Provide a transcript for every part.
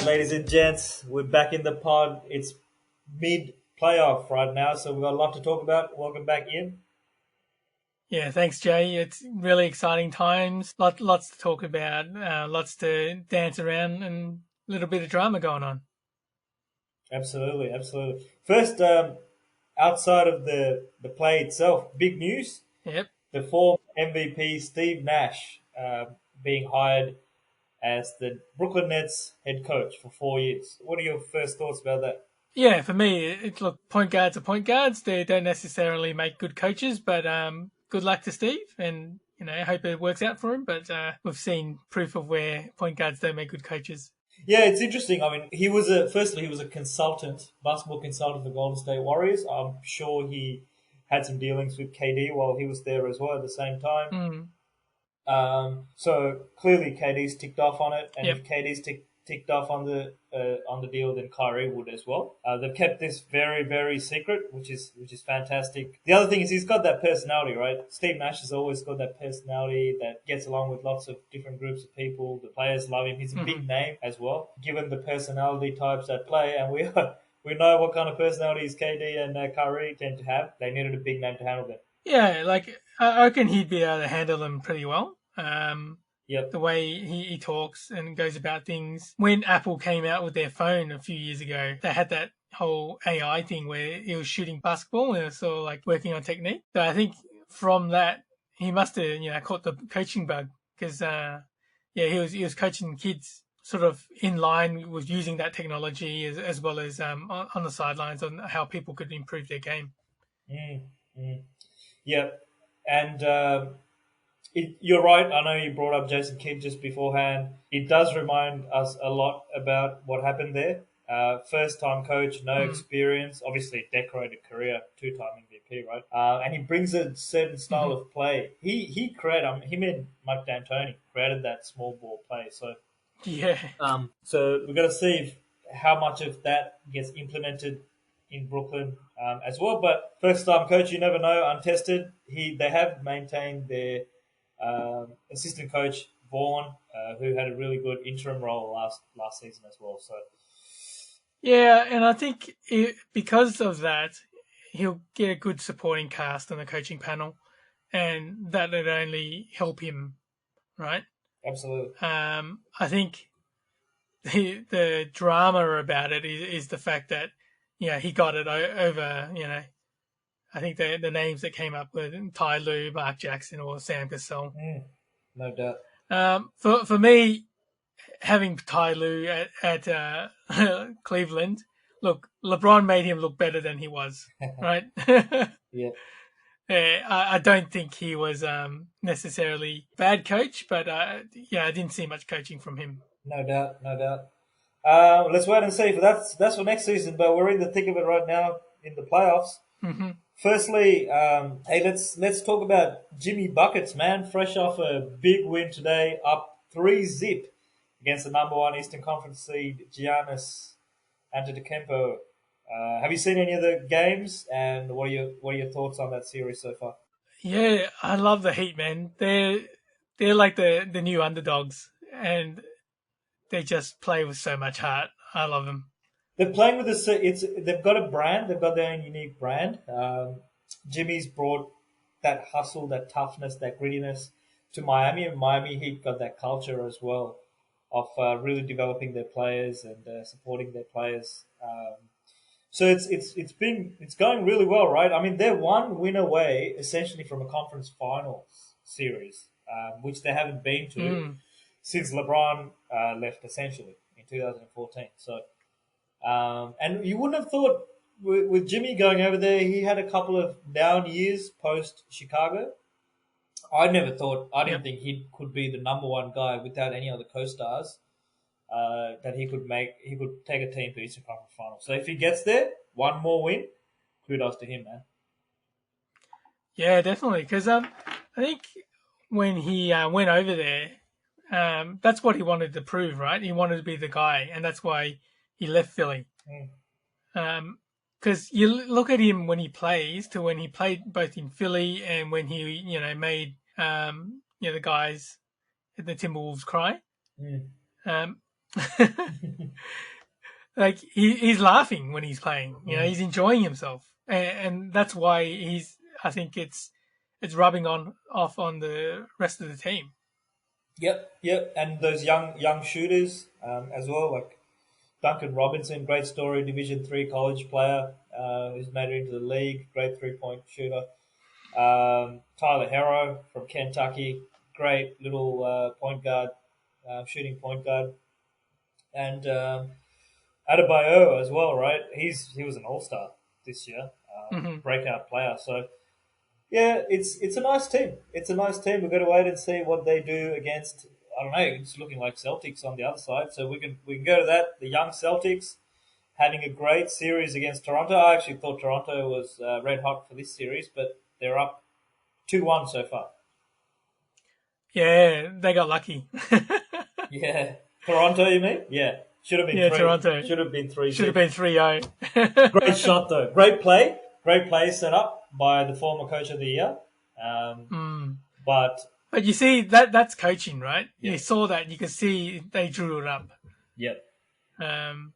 right, ladies and gents, we're back in the pod. It's mid playoff right now, so we've got a lot to talk about. Welcome back in. Yeah, thanks, Jay. It's really exciting times. Lots to talk about, lots to dance around, and a little bit of drama going on. Absolutely, absolutely. First, outside of the play itself, big news: Yep. the former MVP Steve Nash being hired as the Brooklyn Nets head coach for 4 years. What are your first thoughts about that? Yeah, for me, look, point guards are point guards. They don't necessarily make good coaches, but good luck to Steve, and I hope it works out for him. But we've seen proof of where point guards don't make good coaches. Yeah, it's interesting. I mean, he was a consultant, basketball consultant for Golden State Warriors. I'm sure he had some dealings with KD while he was there as well at the same time. Mm, So clearly KD's ticked off on it, and yep. if KD's ticked off on the deal, then Kyrie would as well. They've kept this very very secret, which is fantastic. The other thing is he's got that personality, right? Steve Nash has always got that personality that gets along with lots of different groups of people. The players love him. He's a Hmm. big name as well, given the personality types that play, and we we know what kind of personalities KD and Kyrie tend to have. They needed a big name to handle them. Yeah, like I reckon he'd be able to handle them pretty well. Yep. The way he talks and goes about things. When Apple came out with their phone a few years ago, they had that whole AI thing where he was shooting basketball and it was sort of like working on technique. So I think from that he must have caught the coaching bug because yeah, he was coaching kids sort of in line with using that technology as well as on the sidelines on how people could improve their game. Mm, mm. Yep. And you're right. I know you brought up Jason Kidd just beforehand. It does remind us a lot about what happened there. First time coach, no Mm. experience, obviously decorated career, 2-time MVP, right? And he brings a certain style Hmm. of play. He created, him and Mike D'Antoni created that small ball play. Yeah. So we're going to see how much of that gets implemented in Brooklyn as well. But first time coach, you never know, untested. They have maintained their assistant coach Vaughan, who had a really good interim role last season as well. So Yeah, and I think because of that, he'll get a good supporting cast on the coaching panel, and that would only help him, right? absolutely, I think the drama about it is the fact that he got it over. I think the names that came up were Ty Lue, Mark Jackson, or Sam Cassell. no doubt. For me, having Ty Lue at Cleveland, look, LeBron made him look better than he was, right? Yeah, I don't think he was necessarily a bad coach, but yeah, I didn't see much coaching from him. no doubt, no doubt. Let's wait and see. For that's for next season, but we're in the thick of it right now in the playoffs. Hmm. Firstly, hey, let's talk about Jimmy buckets, man. Fresh off a big win today, up 3-zip against the number one Eastern Conference seed Giannis Antetokounmpo. Have you seen any of the games? And what are your thoughts on that series so far? Yeah, I love the Heat, man. They're like the new underdogs, and they just play with so much heart. I love them. They're playing with this. They've got a brand. They've got their own unique brand. Jimmy's brought that hustle, that toughness, that grittiness to Miami, and Miami Heat got that culture as well of really developing their players and supporting their players. So it's going really well, right? I mean, they're one win away essentially from a conference finals series, which they haven't been to Mm. since LeBron left essentially in 2014. So and you wouldn't have thought with Jimmy going over there, he had a couple of down years post Chicago. I never thought, I didn't Yep. think he could be the number one guy without any other co-stars. That he could take a team to Eastern Conference Finals. So if he gets there, one more win, kudos to him, man. Yeah, definitely. Because I think when he went over there, that's what he wanted to prove, right? He wanted to be the guy, and that's why he left Philly. Mm. Because you look at him when he plays to when he played both in Philly and when he made the guys at the Timberwolves cry. Mm. Um, Like he's laughing when he's playing. He's enjoying himself, and that's why I think it's rubbing off on the rest of the team. Yep, and those young shooters as well, like Duncan Robinson, great story, Division 3 college player who's made it into the league, great 3-point shooter. Tyler Herro from Kentucky, great little point guard, shooting point guard, and Adebayo as well, right? He was an all-star this year, breakout player. So yeah, it's a nice team. It's a nice team. We've got to wait and see what they do against. I don't know. It's looking like Celtics on the other side, so we can go to that. The young Celtics having a great series against Toronto. I actually thought Toronto was red hot for this series, but they're up 2-1 so far. Yeah, they got lucky. Yeah, Toronto, you mean? Yeah, should have been Yeah, 3. Toronto. Should have been 3. Should have been 3-0. Great shot though. Great play set up by the former coach of the year. But you see that's coaching, right? Yeah. You saw that. You could see they drew it up. Yep. And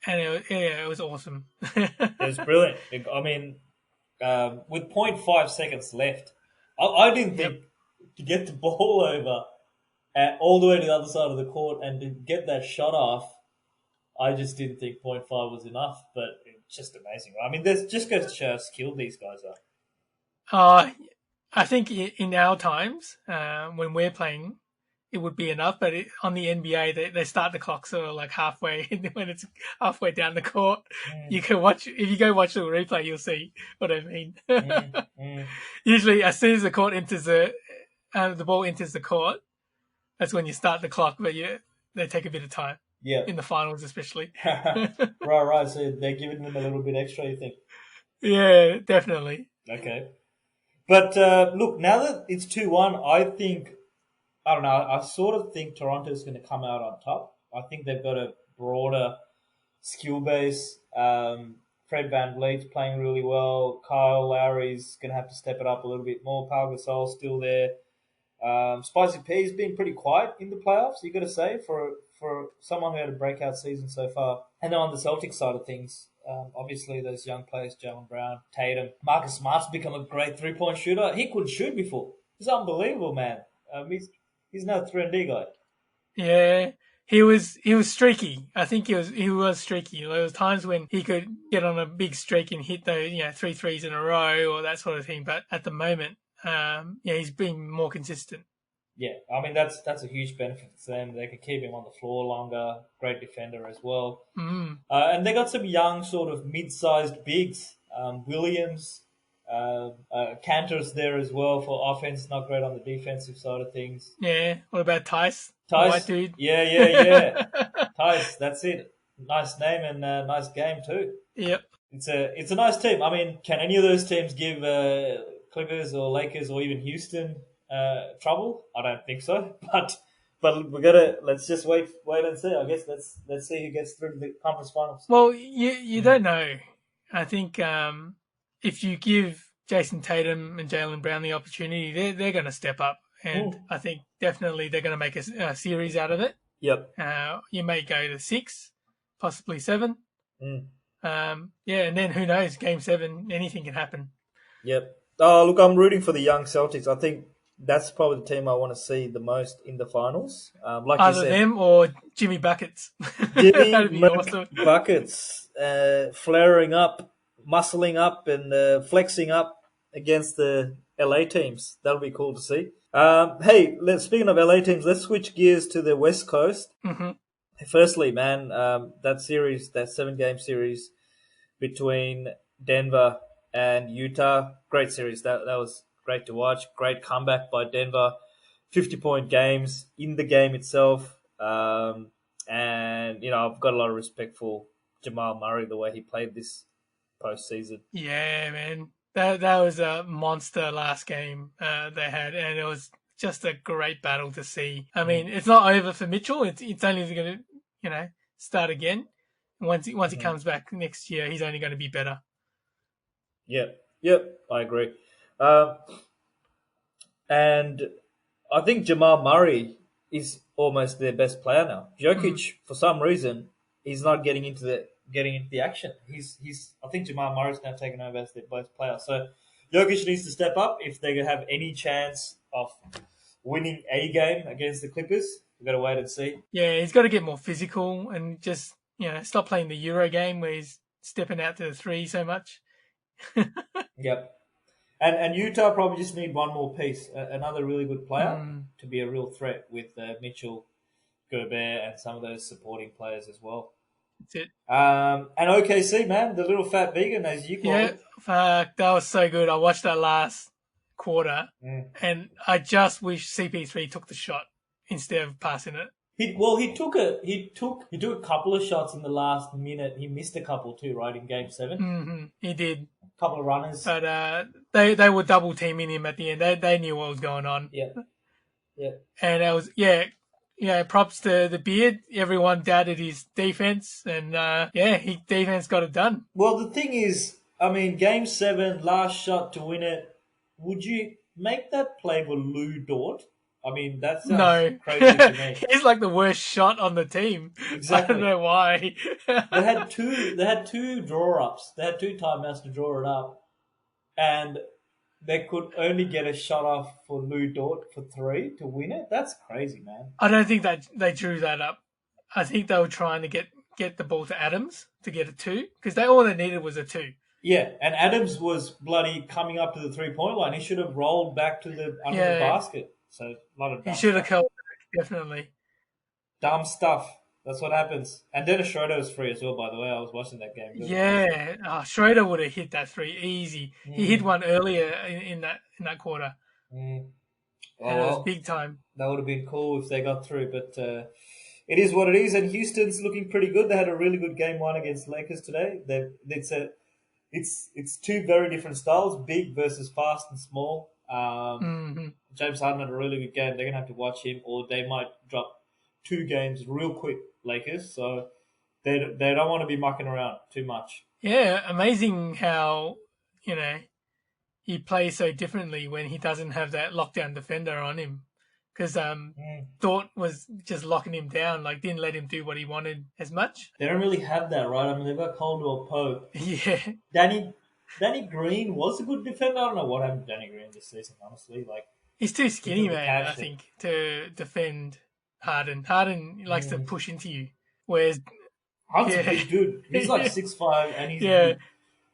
it was awesome. It was brilliant. I mean, with 0.5 seconds left, I didn't think to get the ball over all the way to the other side of the court and to get that shot off, I just didn't think 0.5 was enough. But it's just amazing. I mean, there's just goes to show how skilled these guys are. I think in our times, when we're playing, it would be enough. But on the NBA, they start the clock sort of like halfway, when it's halfway down the court. You can watch, if you go watch the replay, you'll see what I mean. Usually, as soon as the ball enters the court, that's when you start the clock. But they take a bit of time. Yeah. In the finals, especially. Right. So they're giving them a little bit extra, you think? Yeah, definitely. Okay. But look, now that it's 2-1, I don't know, I sort of think Toronto's going to come out on top. I think they've got a broader skill base. Fred VanVleet's playing really well. Kyle Lowry's going to have to step it up a little bit more. Pau Gasol's still there. Spicy P's been pretty quiet in the playoffs, you got to say, for someone who had a breakout season so far. And then on the Celtics side of things, obviously those young players, Jalen Brown, Tatum, Marcus Smart's become a great 3-point shooter. He couldn't shoot before. He's unbelievable, man. He's now a 3-and-D guy. Yeah, he was streaky. I think he was streaky. There was times when he could get on a big streak and hit those 3 threes in a row or that sort of thing. But at the moment, he's been more consistent. Yeah, I mean that's a huge benefit to them. They can keep him on the floor longer. Great defender as well. And they got some young sort of mid-sized bigs. Williams, Cantor's there as well for offense. Not great on the defensive side of things. Yeah. What about Tice? Tice, dude. Yeah. Tice, that's it. Nice name and nice game too. Yep. It's a nice team. I mean, can any of those teams give Clippers or Lakers or even Houston trouble? I don't think so. But let's just wait and see. I guess let's see who gets through the conference finals. Well, you don't know. I think if you give Jason Tatum and Jalen Brown the opportunity, they're going to step up, and I think definitely they're going to make a series out of it. Yep. You may go to 6, possibly 7. Mm. And then who knows? Game 7, anything can happen. Yep. Oh, look, I'm rooting for the young Celtics. I think that's probably the team I want to see the most in the finals. Like Either you said, them or Jimmy Buckets. Jimmy awesome. Buckets flaring up, muscling up, and flexing up against the LA teams. That'll be cool to see. Hey, speaking of LA teams, let's switch gears to the West Coast. Mm-hmm. Firstly, man, that 7-game series between Denver and Utah, great series. That was great to watch. Great comeback by Denver. 50-point games in the game itself. And, I've got a lot of respect for Jamal Murray, the way he played this postseason. Yeah, man. That was a monster last game they had, and it was just a great battle to see. I mean, it's not over for Mitchell. It's only going to, start again. Once he comes back next year, he's only going to be better. Yep, I agree. And I think Jamal Murray is almost their best player now. Jokic, for some reason, he's not getting into the action. He's I think Jamal Murray's now taken over as their best player. So Jokic needs to step up if they have any chance of winning a game against the Clippers. We've got to wait and see. Yeah, he's got to get more physical and just, stop playing the Euro game where he's stepping out to the three so much. Yep. And Utah probably just need one more piece, another really good player to be a real threat with Mitchell, Gobert, and some of those supporting players as well. That's it. And OKC, man, the little fat vegan, as you call it. Fuck, that was so good. I watched that last quarter, and I just wish CP3 took the shot instead of passing it. He took a couple of shots in the last minute. He missed a couple too, right, in Game 7? Mm-hmm. He did. A couple of runners. But they were double teaming him at the end. They knew what was going on. Yeah. And it was, props to the beard. Everyone doubted his defense, and his defense got it done. Well, the thing is, I mean, Game 7, last shot to win it. Would you make that play for Lou Dort? I mean, that sounds crazy to me. He's like the worst shot on the team. Exactly. I don't know why. They had two draw-ups. They had 2 timeouts to draw it up. And they could only get a shot off for Lou Dort for 3 to win it. That's crazy, man. I don't think that they drew that up. I think they were trying to get the ball to Adams to get a 2, because all they needed was a 2. Yeah, and Adams was bloody coming up to the 3-point line. He should have rolled back to the under the basket. So a lot of dumb he should have stuff. curled back, definitely. Dumb stuff. That's what happens. And Dennis Schroeder was free as well, by the way. I was watching that game. Yeah, Schroeder would have hit that 3 easy. He hit one earlier in that quarter. And it was big time. That would have been cool if they got through, but it is what it is. And Houston's looking pretty good. They had a really good Game 1 against Lakers today. It's 2 very different styles, big versus fast and small. James Harden had a really good game. They're going to have to watch him, or they might drop 2 games real quick, Lakers. So they don't want to be mucking around too much. Yeah, amazing how, he plays so differently when he doesn't have that lockdown defender on him. Because Dort was just locking him down, didn't let him do what he wanted as much. They don't really have that, right? I mean, they've got Caldwell Pope. Yeah. Danny Green was a good defender. I don't know what happened to Danny Green this season, honestly. He's too skinny, man, I think, to defend Harden. Harden likes to push into you, whereas Harden's a big dude. He's like 6'5", and he's big.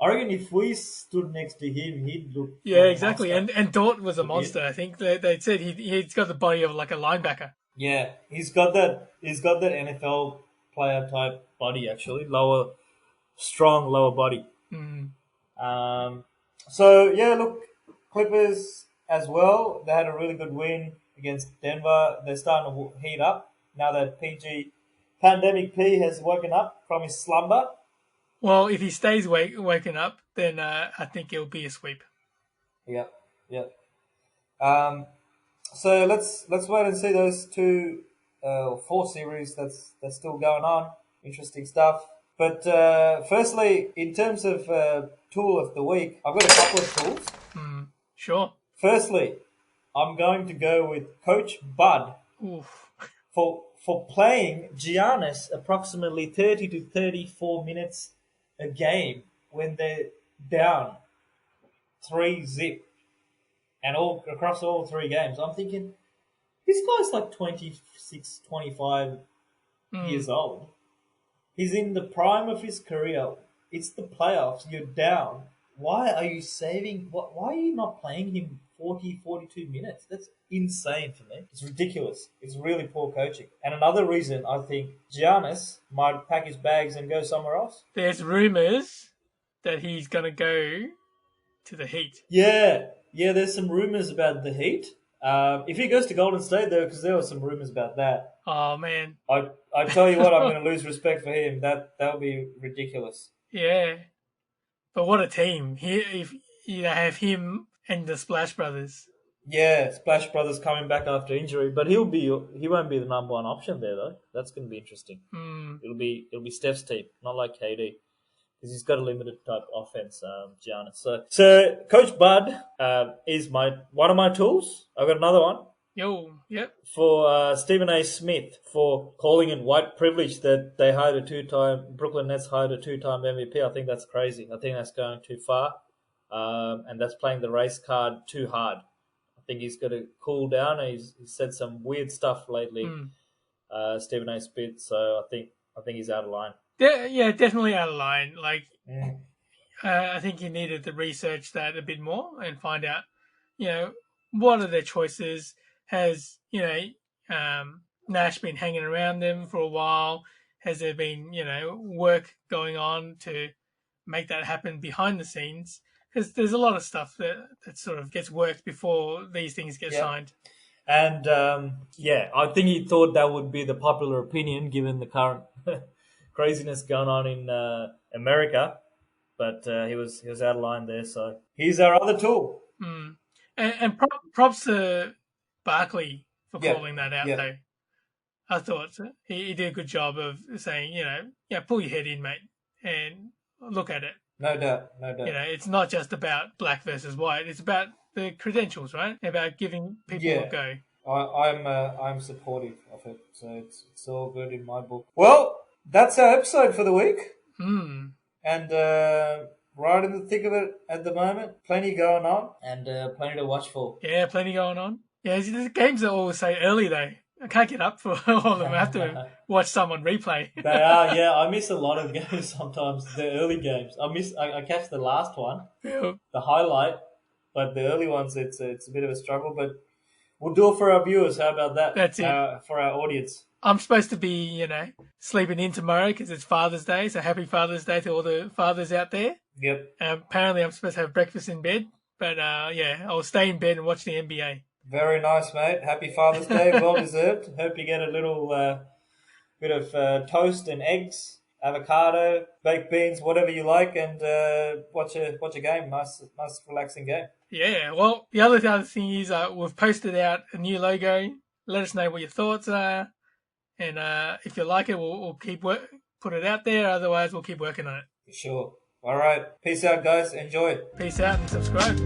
I reckon if we stood next to him, he'd look. Yeah, exactly. And Dort was a monster. I think they said he's got the body of like a linebacker. Yeah, he's got that NFL player type body actually, strong lower body. So yeah, look, Clippers as well. They had a really good win against Denver. They're starting to heat up now that Pandemic P has woken up from his slumber. Well, if he stays woken up, then I think it'll be a sweep. Yep. So let's wait and see those 4 series that's still going on. Interesting stuff. But firstly, in terms of tool of the week, I've got a couple of tools. Sure. Firstly, I'm going to go with Coach Bud for playing Giannis approximately 30 to 34 minutes a game when they're down 3-0 and all across all 3 games. I'm thinking, this guy's like 26, 25 years old. He's in the prime of his career. It's the playoffs. You're down. Why are you why are you not playing him 40, 42 minutes? That's insane for me. It's ridiculous. It's really poor coaching. And another reason I think Giannis might pack his bags and go somewhere else. There's rumours that he's going to go to the Heat. Yeah, there's some rumours about the Heat. If he goes to Golden State, though, because there were some rumours about that. Oh, man. I tell you what, I'm going to lose respect for him. That would be ridiculous. Yeah. But what a team. If you have him and the Splash Brothers. Yeah, Splash Brothers coming back after injury, but he won't be the number 1 option there though. That's going to be interesting. It'll be Steph's team, not like KD, because he's got a limited type offense, Giannis. So Coach Bud is one of my tools. I've got another one. Yo, yep. For Stephen A. Smith for calling it white privilege that they hired Brooklyn Nets hired a two-time MVP. I think that's crazy. I think that's going too far, and that's playing the race card too hard. I think he's got to cool down. He's said some weird stuff lately, Stephen A. Smith. So I think he's out of line. Yeah, definitely out of line. Like, I think he needed to research that a bit more and find out, what are their choices. Has, Nash been hanging around them for a while? Has there been, work going on to make that happen behind the scenes? Because there's a lot of stuff that sort of gets worked before these things get signed. And, I think he thought that would be the popular opinion given the current craziness going on in America. But he was out of line there. So he's our other tool. And props to Barkley for calling that out, though. I thought he did a good job of saying, pull your head in, mate, and look at it. No doubt. It's not just about black versus white. It's about the credentials, right? About giving people a go. I'm supportive of it, so it's all good in my book. Well, that's our episode for the week. And right in the thick of it at the moment. Plenty going on and plenty to watch for. Yeah, plenty going on. Yeah, the games are always so early, though. I can't get up for all of them. I have to watch someone replay. They are, yeah. I miss a lot of games sometimes, the early games. I catch the last one, the highlight, but the early ones, it's a bit of a struggle. But we'll do it for our viewers. How about that? That's it. For our audience. I'm supposed to be, sleeping in tomorrow because it's Father's Day. So happy Father's Day to all the fathers out there. Yep. Apparently I'm supposed to have breakfast in bed. But, I'll stay in bed and watch the NBA. Very nice, mate. Happy Father's Day. Well deserved. Hope you get a little bit of toast and eggs, avocado, baked beans, whatever you like, and watch a game. Nice, relaxing game. Yeah. Well, the other thing is we've posted out a new logo. Let us know what your thoughts are, and if you like it, we'll keep put it out there. Otherwise, we'll keep working on it. For sure. All right. Peace out, guys. Enjoy. Peace out and subscribe.